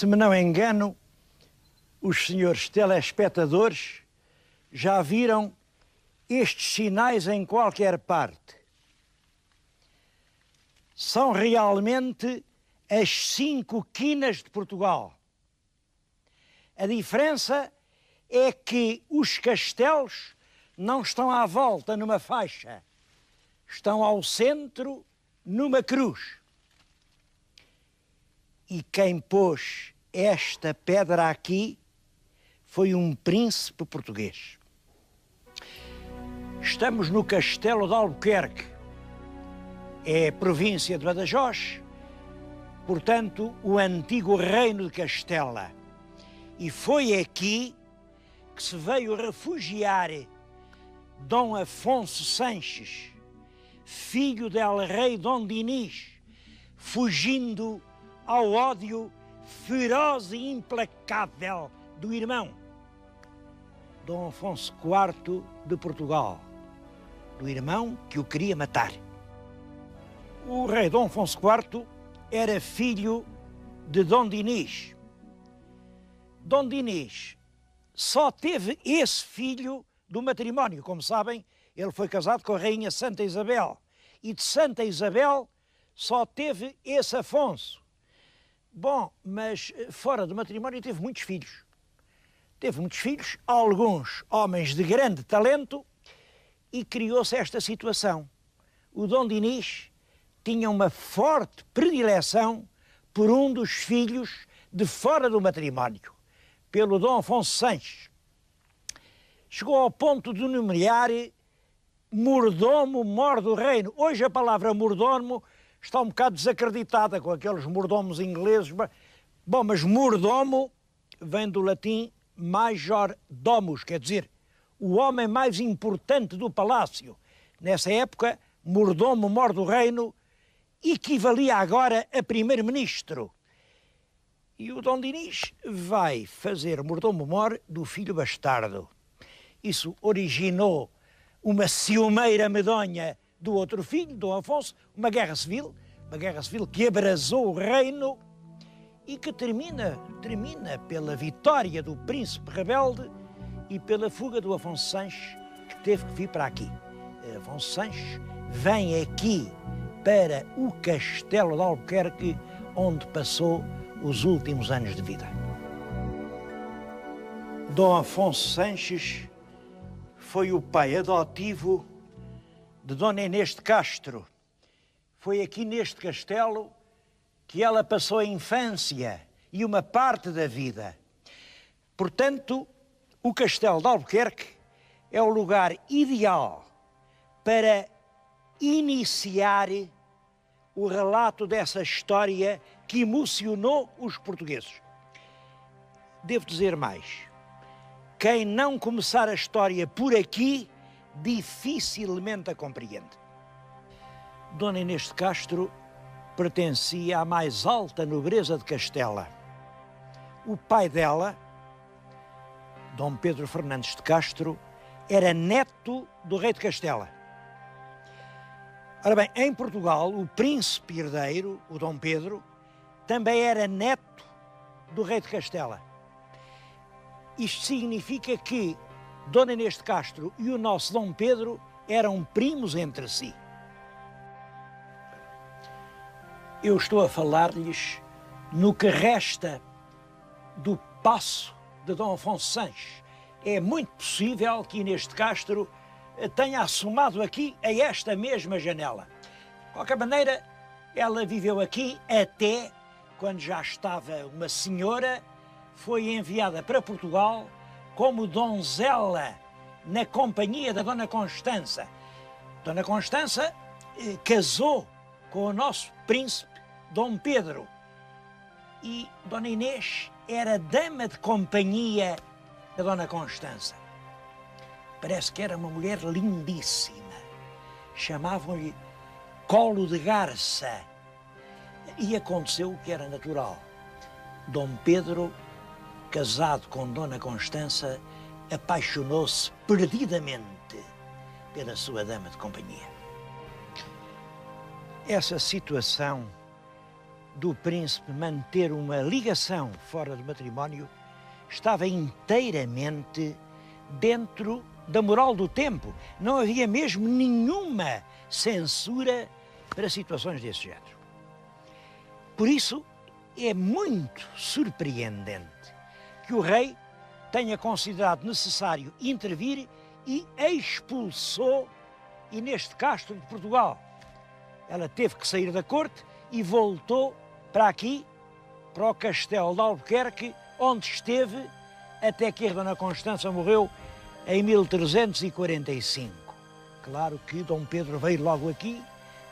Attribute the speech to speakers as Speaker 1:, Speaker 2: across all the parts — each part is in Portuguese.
Speaker 1: Se me não engano, os senhores telespectadores já viram estes sinais em qualquer parte. São realmente as 5 quinas de Portugal. A diferença é que os castelos não estão à volta numa faixa, estão ao centro numa cruz. E quem pôs esta pedra aqui foi um príncipe português. Estamos no Castelo de Albuquerque, é a província de Badajoz, portanto, o antigo reino de Castela. E foi aqui que se veio refugiar Dom Afonso Sanches, filho del rei Dom Dinis, fugindo ao ódio feroz e implacável do irmão, Dom Afonso IV de Portugal, do irmão que o queria matar. O rei Dom Afonso IV era filho de Dom Dinis. Dom Dinis só teve esse filho do matrimónio. Como sabem, ele foi casado com a rainha Santa Isabel. E de Santa Isabel só teve esse Afonso. Bom, mas fora do matrimónio teve muitos filhos. Teve muitos filhos, alguns homens de grande talento, e criou-se esta situação. O Dom Dinis tinha uma forte predileção por um dos filhos de fora do matrimónio, pelo Dom Afonso Sanches. Chegou ao ponto de nomear mordomo-mor do reino. Hoje a palavra mordomo está um bocado desacreditada com aqueles mordomos ingleses. Bom, mas mordomo vem do latim major domus, quer dizer, o homem mais importante do palácio. Nessa época, mordomo-mor do reino equivalia agora a primeiro-ministro. E o Dom Dinis vai fazer mordomo-mor do filho bastardo. Isso originou uma ciumeira medonha do outro filho, Dom Afonso, uma guerra civil que abrasou o reino e que termina pela vitória do príncipe rebelde e pela fuga do Afonso Sanches, que teve que vir para aqui. Afonso Sanches vem aqui para o Castelo de Albuquerque, onde passou os últimos anos de vida. Dom Afonso Sanches foi o pai adotivo de Dona Inês de Castro. Foi aqui neste castelo que ela passou a infância e uma parte da vida. Portanto, o Castelo de Albuquerque é o lugar ideal para iniciar o relato dessa história que emocionou os portugueses. Devo dizer mais. Quem não começar a história por aqui, dificilmente a compreende. Dona Inês de Castro pertencia à mais alta nobreza de Castela. O pai dela, Dom Pedro Fernandes de Castro, era neto do rei de Castela. Ora bem, em Portugal, o príncipe herdeiro, o Dom Pedro, também era neto do rei de Castela. Isto significa que Dona Inês de Castro e o nosso Dom Pedro eram primos entre si. Eu estou a falar-lhes no que resta do paço de Dom Afonso Sanches. É muito possível que Inês de Castro tenha assomado aqui a esta mesma janela. De qualquer maneira, ela viveu aqui até quando já estava uma senhora, foi enviada para Portugal como donzela na companhia da Dona Constança. Dona Constança casou com o nosso príncipe Dom Pedro e Dona Inês era dama de companhia da Dona Constança. Parece que era uma mulher lindíssima. Chamavam-lhe Colo de Garça. E aconteceu o que era natural. Dom Pedro, casado com Dona Constança, apaixonou-se perdidamente pela sua dama de companhia. Essa situação do príncipe manter uma ligação fora do matrimónio estava inteiramente dentro da moral do tempo. Não havia mesmo nenhuma censura para situações desse género. Por isso, é muito surpreendente que o rei tenha considerado necessário intervir e expulsou Inês de Castro de Portugal. Ela teve que sair da corte e voltou para aqui, para o castelo de Albuquerque, onde esteve até que a Dona Constança morreu em 1345. Claro que Dom Pedro veio logo aqui,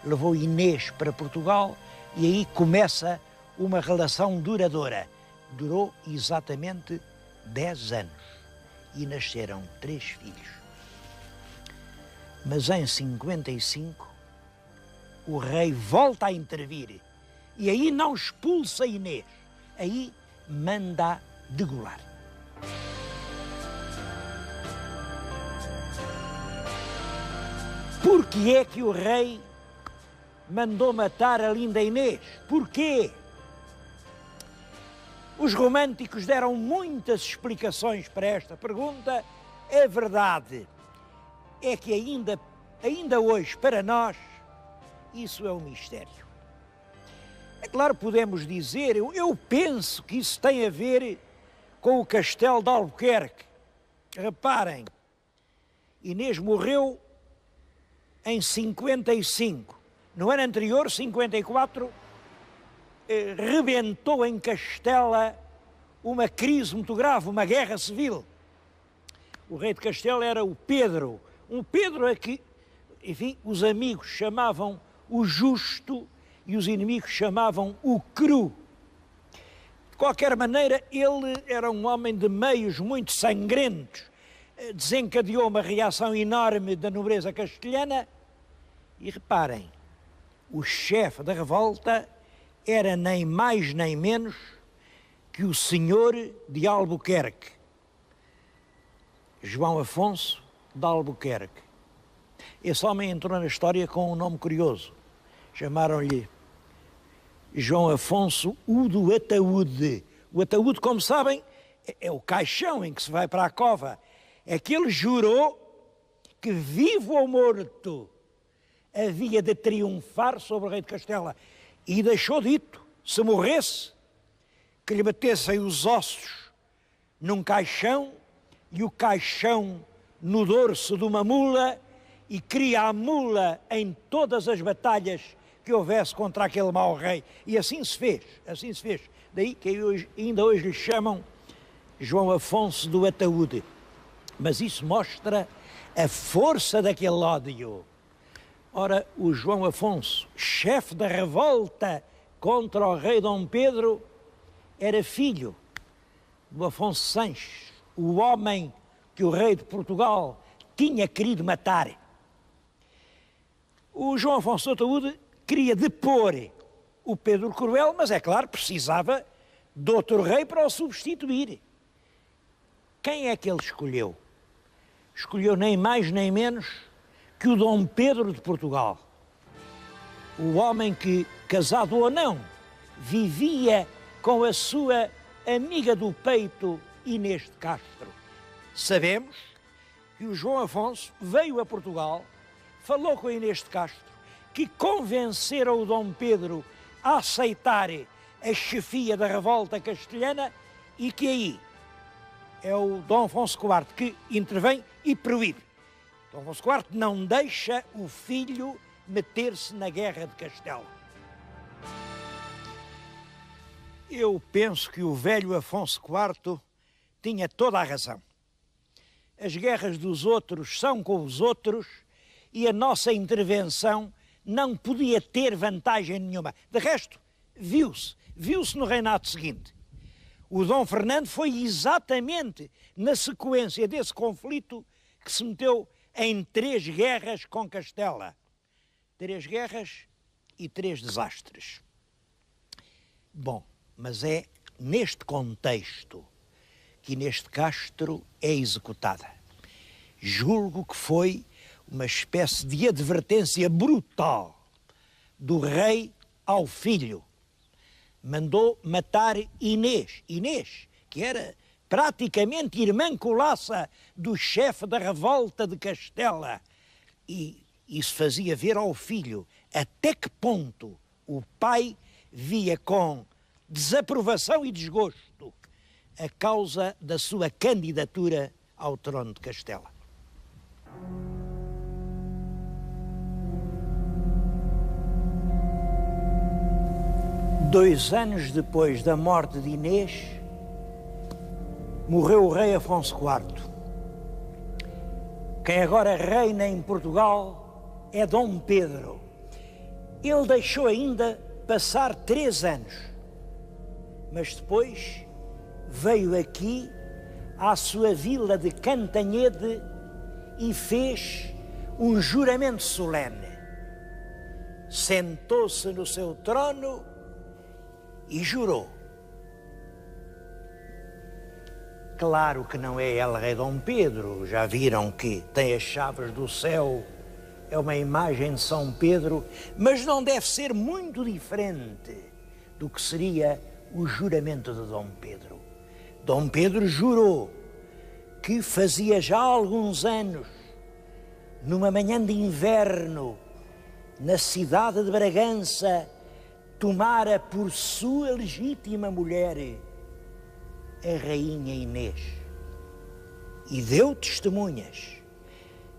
Speaker 1: levou Inês para Portugal e aí começa uma relação duradoura. Durou exatamente 10 anos e nasceram 3 filhos. Mas em 55, o rei volta a intervir e aí não expulsa Inês, aí manda degolar. Por que é que o rei mandou matar a linda Inês? Porquê? Os românticos deram muitas explicações para esta pergunta. A verdade é que ainda hoje, para nós, isso é um mistério. É claro, podemos dizer, eu penso que isso tem a ver com o castelo de Albuquerque. Reparem, Inês morreu em 55. No ano anterior, 54, rebentou em Castela uma crise muito grave, uma guerra civil. O rei de Castela era o Pedro, um Pedro a que, enfim, os amigos chamavam o Justo e os inimigos chamavam o Cru. De qualquer maneira, ele era um homem de meios muito sangrentos, desencadeou uma reação enorme da nobreza castelhana e, reparem, o chefe da revolta era nem mais nem menos que o senhor de Albuquerque, João Afonso de Albuquerque. Esse homem entrou na história com um nome curioso. Chamaram-lhe João Afonso o do Ataúde. O ataúde, como sabem, é o caixão em que se vai para a cova. É que ele jurou que, vivo ou morto, havia de triunfar sobre o rei de Castela. E deixou dito, se morresse, que lhe batessem os ossos num caixão e o caixão no dorso de uma mula e cria a mula em todas as batalhas que houvesse contra aquele mau rei. E assim se fez, assim se fez. Daí que ainda hoje lhe chamam João Afonso do Ataúde. Mas isso mostra a força daquele ódio. Ora, o João Afonso, chefe da revolta contra o rei Dom Pedro, era filho do Afonso Sanches, o homem que o rei de Portugal tinha querido matar. O João Afonso do Ataúde queria depor o Pedro Cruel, mas é claro, precisava de outro rei para o substituir. Quem é que ele escolheu? Escolheu nem mais nem menos que o Dom Pedro de Portugal. O homem que, casado ou não, vivia com a sua amiga do peito, Inês de Castro. Sabemos que o João Afonso veio a Portugal, falou com a Inês de Castro, que convenceram o Dom Pedro a aceitar a chefia da revolta castelhana e que aí é o Dom Afonso IV que intervém e proíbe. Dom Afonso IV não deixa o filho meter-se na guerra de Castela. Eu penso que o velho Afonso IV tinha toda a razão. As guerras dos outros são com os outros e a nossa intervenção não podia ter vantagem nenhuma. De resto, viu-se no reinado seguinte. O Dom Fernando foi exatamente na sequência desse conflito que se meteu em 3 guerras com Castela. 3 guerras e 3 desastres. Bom, mas é neste contexto que Inês de Castro é executada. Julgo que foi uma espécie de advertência brutal do rei ao filho. mandou matar Inês, que era praticamente irmã colaça do chefe da revolta de Castela. E isso fazia ver ao filho até que ponto o pai via com desaprovação e desgosto a causa da sua candidatura ao trono de Castela. Dois anos depois da morte de Inês, morreu o rei Afonso IV. Quem agora reina em Portugal é Dom Pedro. Ele deixou ainda passar 3 anos, mas depois veio aqui à sua vila de Cantanhede e fez um juramento solene. Sentou-se no seu trono e jurou. Claro que não é El Rei Dom Pedro, já viram que tem as chaves do céu, é uma imagem de São Pedro, mas não deve ser muito diferente do que seria o juramento de Dom Pedro. Dom Pedro jurou que fazia já alguns anos, numa manhã de inverno, na cidade de Bragança, tomara por sua legítima mulher a rainha Inês. E deu testemunhas.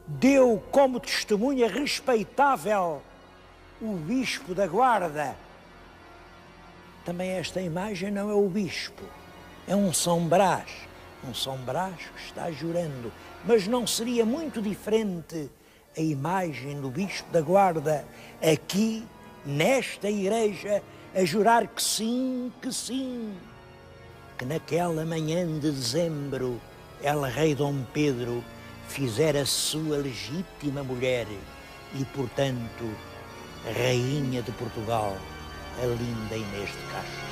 Speaker 1: Deu como testemunha respeitável o bispo da Guarda. Também esta imagem não é o bispo, é um São Brás. Um São Brás que está jurando. Mas não seria muito diferente a imagem do bispo da Guarda aqui, nesta igreja, a jurar que sim, que naquela manhã de dezembro, El Rei Dom Pedro fizera sua legítima mulher e, portanto, rainha de Portugal, a linda Inês de Castro.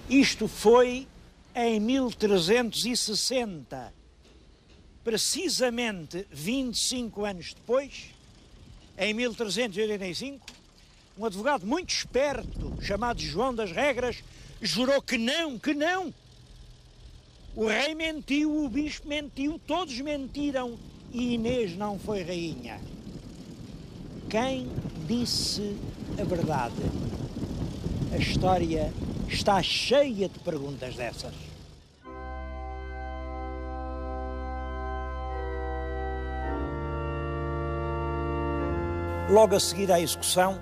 Speaker 1: Isto foi em 1360, precisamente 25 anos depois, em 1385, um advogado muito esperto, chamado João das Regras, jurou que não. O rei mentiu, o bispo mentiu, todos mentiram e Inês não foi rainha. Quem disse a verdade? A história está cheia de perguntas dessas. Logo a seguir à execução,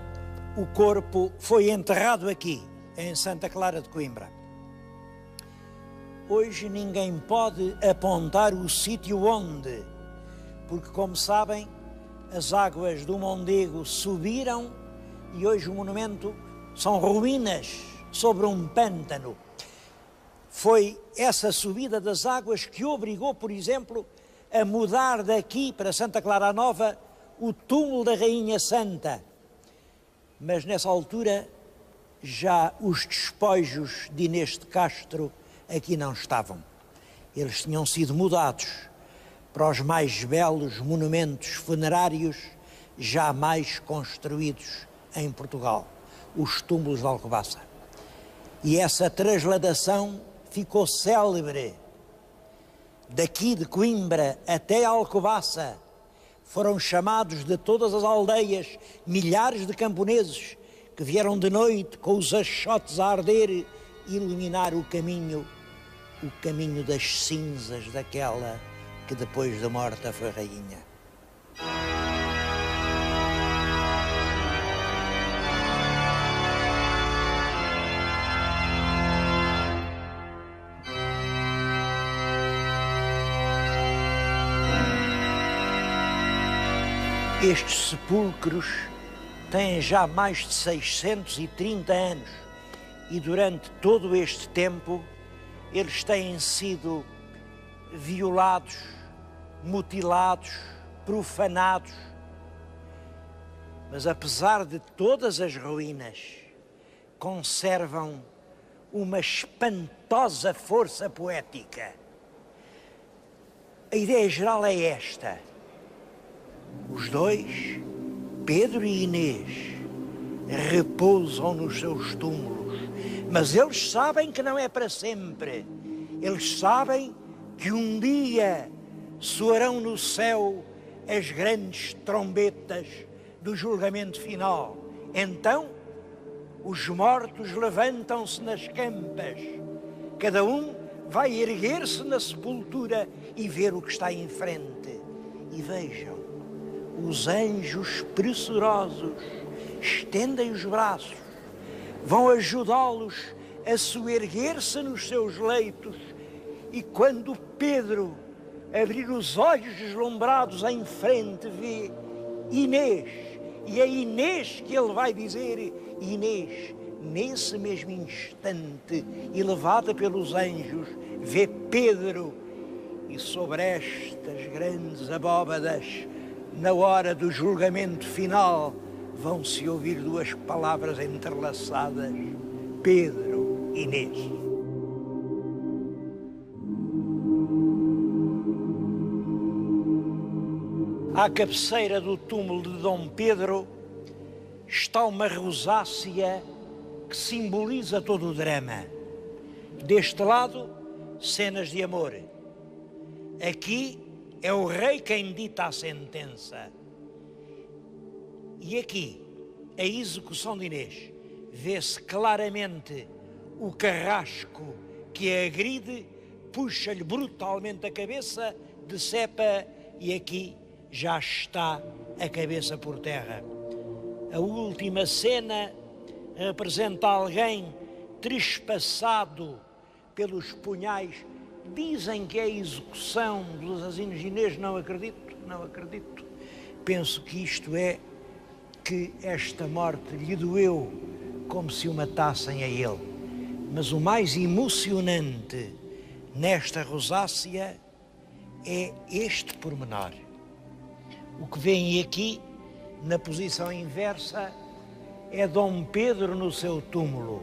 Speaker 1: o corpo foi enterrado aqui, em Santa Clara de Coimbra. Hoje ninguém pode apontar o sítio onde, porque, como sabem, as águas do Mondego subiram e hoje o monumento são ruínas sobre um pântano. Foi essa subida das águas que obrigou, por exemplo, a mudar daqui para Santa Clara Nova o túmulo da Rainha Santa. Mas nessa altura já os despojos de Inês de Castro aqui não estavam. Eles tinham sido mudados para os mais belos monumentos funerários jamais construídos em Portugal, os túmulos de Alcobaça. E essa trasladação ficou célebre. Daqui de Coimbra até Alcobaça foram chamados de todas as aldeias milhares de camponeses que vieram de noite com os achotes a arder iluminar o caminho das cinzas daquela que depois da morte foi rainha. Estes sepulcros têm já mais de 630 anos e durante todo este tempo eles têm sido violados, mutilados, profanados. Mas apesar de todas as ruínas, conservam uma espantosa força poética. A ideia geral é esta: os dois, Pedro e Inês, repousam nos seus túmulos, mas eles sabem que não é para sempre. Eles sabem que um dia soarão no céu as grandes trombetas do julgamento final. Então, os mortos levantam-se nas campas. Cada um vai erguer-se na sepultura e ver o que está em frente. E vejam, os anjos pressurosos estendem os braços, vão ajudá-los a soerguer-se nos seus leitos. E quando Pedro abrir os olhos deslumbrados em frente, vê Inês, e é Inês que ele vai dizer: Inês, nesse mesmo instante, elevada pelos anjos, vê Pedro, e sobre estas grandes abóbadas, na hora do julgamento final, vão-se ouvir duas palavras entrelaçadas: Pedro, Inês. À cabeceira do túmulo de Dom Pedro está uma rosácea que simboliza todo o drama. Deste lado, cenas de amor. Aqui é o rei quem dita a sentença. E aqui, a execução de Inês. Vê-se claramente o carrasco que a agride, puxa-lhe brutalmente a cabeça, decepa, e aqui já está a cabeça por terra. A última cena representa alguém trespassado pelos punhais. Dizem que é a execução dos assassinos de Inês. Não acredito. Penso que isto é que esta morte lhe doeu como se o matassem a ele. Mas o mais emocionante nesta rosácea é este pormenor. O que vem aqui, na posição inversa, é Dom Pedro no seu túmulo.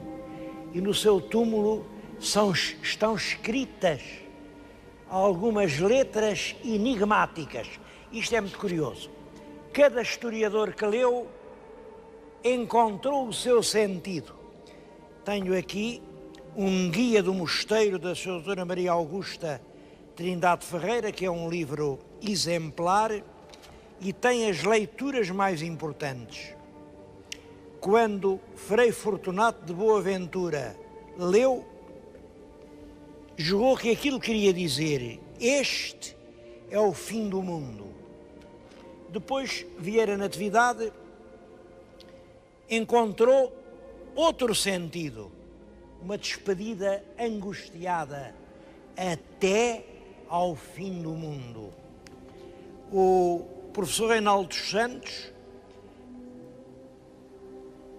Speaker 1: E no seu túmulo estão escritas algumas letras enigmáticas. Isto é muito curioso. Cada historiador que leu encontrou o seu sentido. Tenho aqui um guia do mosteiro da Sra. Doutora Maria Augusta Trindade Ferreira, que é um livro exemplar e tem as leituras mais importantes. Quando Frei Fortunato de Boaventura leu, julgou que aquilo queria dizer: este é o fim do mundo. Depois Vieira Natividade encontrou outro sentido, uma despedida angustiada, até ao fim do mundo. O professor Reinaldo dos Santos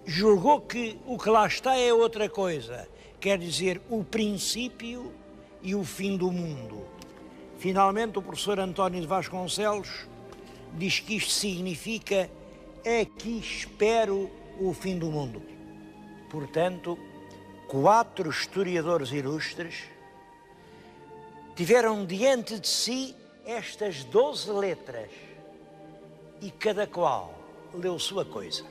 Speaker 1: julgou que o que lá está é outra coisa, quer dizer, o princípio e o fim do mundo. Finalmente, o professor António de Vasconcelos diz que isto significa: aqui espero o fim do mundo. Portanto, 4 historiadores ilustres tiveram diante de si estas 12 letras e cada qual leu sua coisa.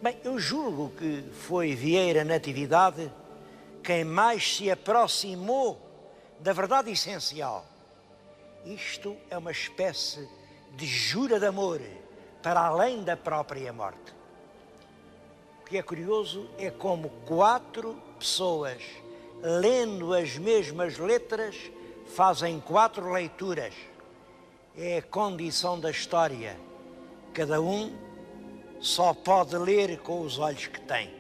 Speaker 1: Bem, eu julgo que foi Vieira Natividade quem mais se aproximou da verdade essencial. Isto é uma espécie de jura de amor para além da própria morte. O que é curioso é como 4 pessoas, lendo as mesmas letras, fazem 4 leituras. É a condição da história. Cada um só pode ler com os olhos que tem.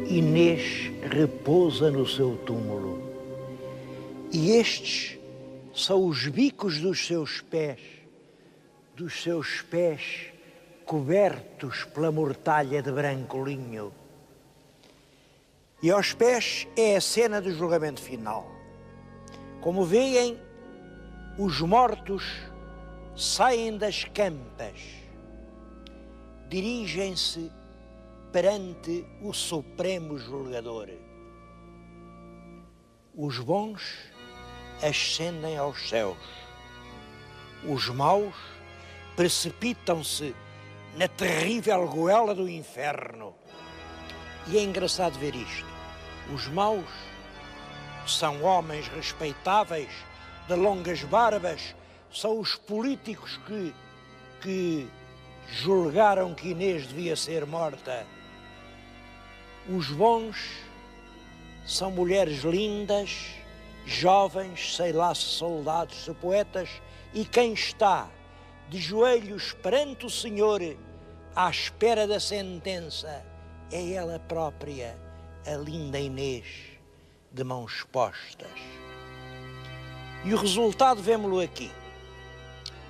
Speaker 1: Inês repousa no seu túmulo, e estes são os bicos dos seus pés cobertos pela mortalha de branco linho. E aos pés é a cena do julgamento final. Como veem, os mortos saem das campas, dirigem-se perante o Supremo Julgador. Os bons ascendem aos céus, Os maus precipitam-se na terrível goela do inferno. E é engraçado ver isto. Os maus são homens respeitáveis, de longas barbas, são os políticos que julgaram que Inês devia ser morta. Os bons são mulheres lindas, jovens, sei lá se soldados, se poetas, e quem está de joelhos perante o Senhor à espera da sentença é ela própria, a linda Inês, de mãos postas. E o resultado vemo-lo aqui.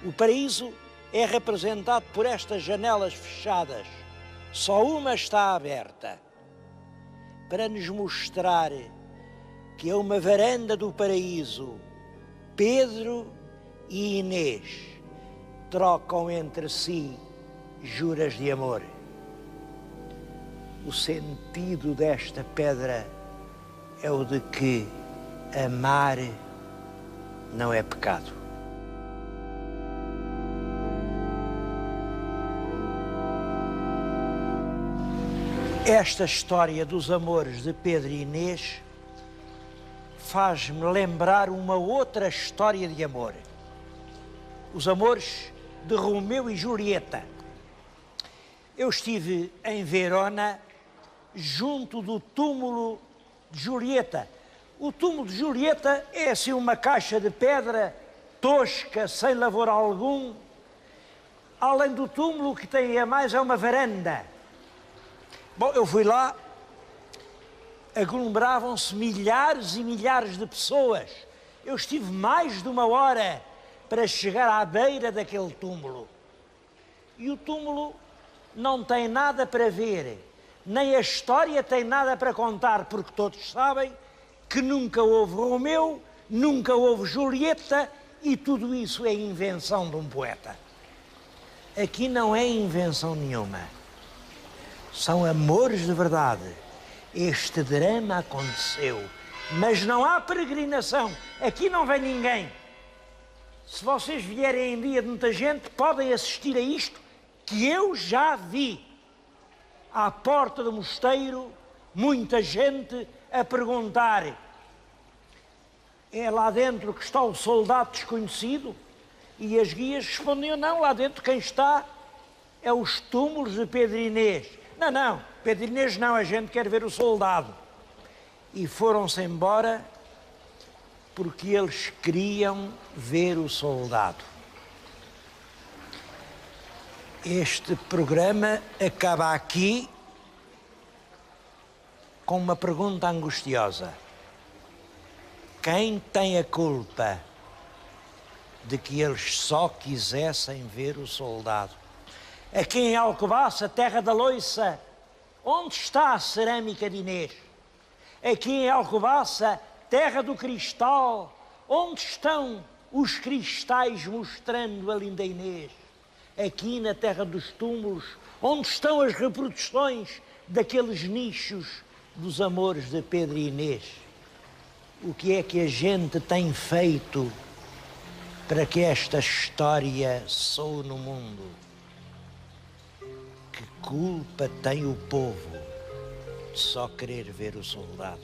Speaker 1: O paraíso é representado por estas janelas fechadas. Só uma está aberta, para nos mostrar que é uma varanda do paraíso. Pedro e Inês trocam entre si juras de amor. O sentido desta pedra é o de que amar não é pecado. Esta história dos amores de Pedro e Inês faz-me lembrar uma outra história de amor. Os amores de Romeu e Julieta. Eu estive em Verona, junto do túmulo de Julieta. O túmulo de Julieta é assim uma caixa de pedra tosca, sem lavor algum. Além do túmulo, o que tem a mais é uma varanda. Bom, eu fui lá, aglomeravam-se milhares e milhares de pessoas. Eu estive mais de uma hora para chegar à beira daquele túmulo. E o túmulo não tem nada para ver, nem a história tem nada para contar, porque todos sabem que nunca houve Romeu, nunca houve Julieta, e tudo isso é invenção de um poeta. Aqui não é invenção nenhuma. São amores de verdade. Este drama aconteceu, mas não há peregrinação. Aqui não vem ninguém. Se vocês vierem em dia de muita gente, podem assistir a isto que eu já vi. À porta do mosteiro, muita gente a perguntar: é lá dentro que está o soldado desconhecido? E as guias respondiam: não, lá dentro quem está é os túmulos de Pedro e Inês. Não, Pedro e Inês não, a gente quer ver o soldado. E foram-se embora porque eles queriam ver o soldado. Este programa acaba aqui com uma pergunta angustiosa. Quem tem a culpa de que eles só quisessem ver o soldado? Aqui em Alcobaça, terra da loiça, onde está a cerâmica de Inês? Aqui em Alcobaça, terra do cristal, onde estão os cristais mostrando a linda Inês? Aqui na terra dos túmulos, onde estão as reproduções daqueles nichos dos amores de Pedro e Inês? O que é que a gente tem feito para que esta história soe no mundo? Que culpa tem o povo de só querer ver o soldado?